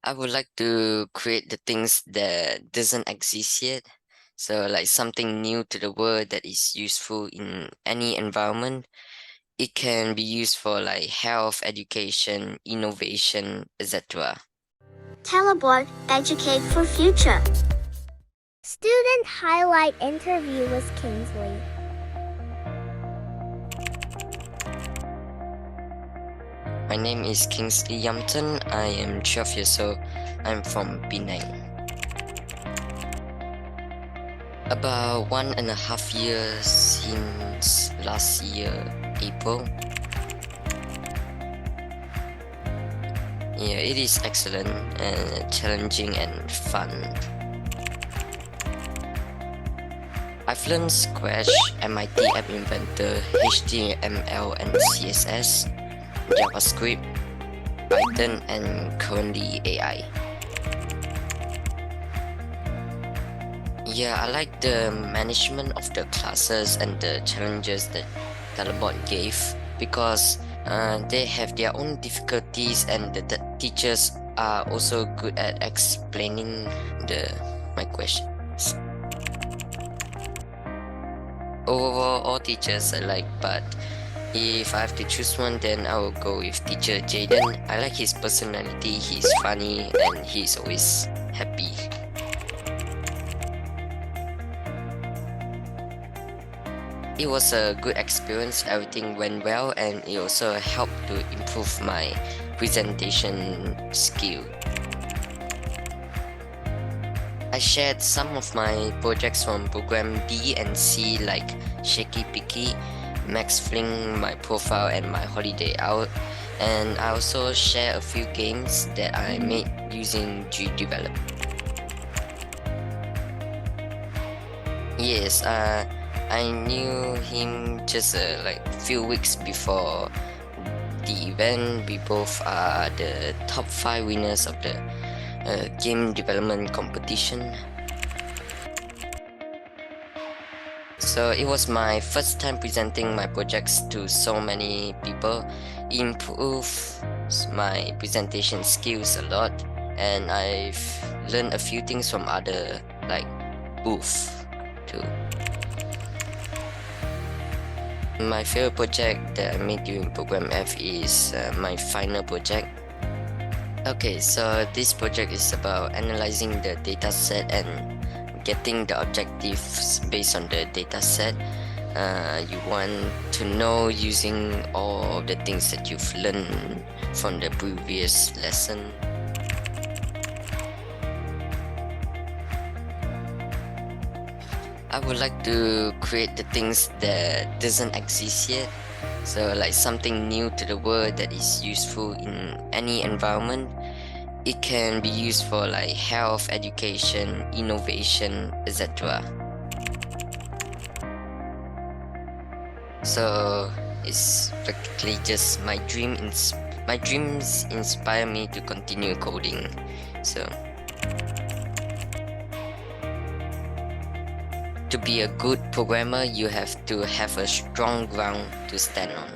I would like to create the things that doesn't exist yet. So like something new to the world that is useful in any environment. It can be used for like health, education, innovation, etc. Telebort, educate for future. Student highlight interview with Kingsley. My name is Kingsley Yampton. I am 12 years old. I'm from Penang. About 1.5 years since last year, April. Yeah, it is excellent and challenging and fun. I've learned Scratch, MIT App Inventor, HTML and CSS, JavaScript, Python, and currently AI. Yeah, I like the management of the classes and the challenges that Telebort gave because they have their own difficulties, and the teachers are also good at explaining my questions. Overall, all teachers I like, but if I have to choose one, then I will go with teacher Jaden. I like his personality, he's funny, and he's always happy. It was a good experience, everything went well, and it also helped to improve my presentation skill. I shared some of my projects from program B and C like Shaky Picky, Max Fling, my profile and my holiday out, and I also share a few games that I made using GDevelop. Yes, I knew him just like few weeks before the event. We both are the top 5 winners of the game development competition. So it was my first time presenting my projects to so many people. It improved my presentation skills a lot, and I've learned a few things from other like booth too. My favorite project that I made during program F is my final project. Okay, so this project is about analyzing the data set and getting the objectives based on the data set. You want to know using all of the things that you've learned from the previous lesson. I would like to create the things that doesn't exist yet. So like something new to the world that is useful in any environment. It can be used for like health, education, innovation, etc. So it's practically just my dreams inspire me to continue coding. So to be a good programmer, you have to have a strong ground to stand on.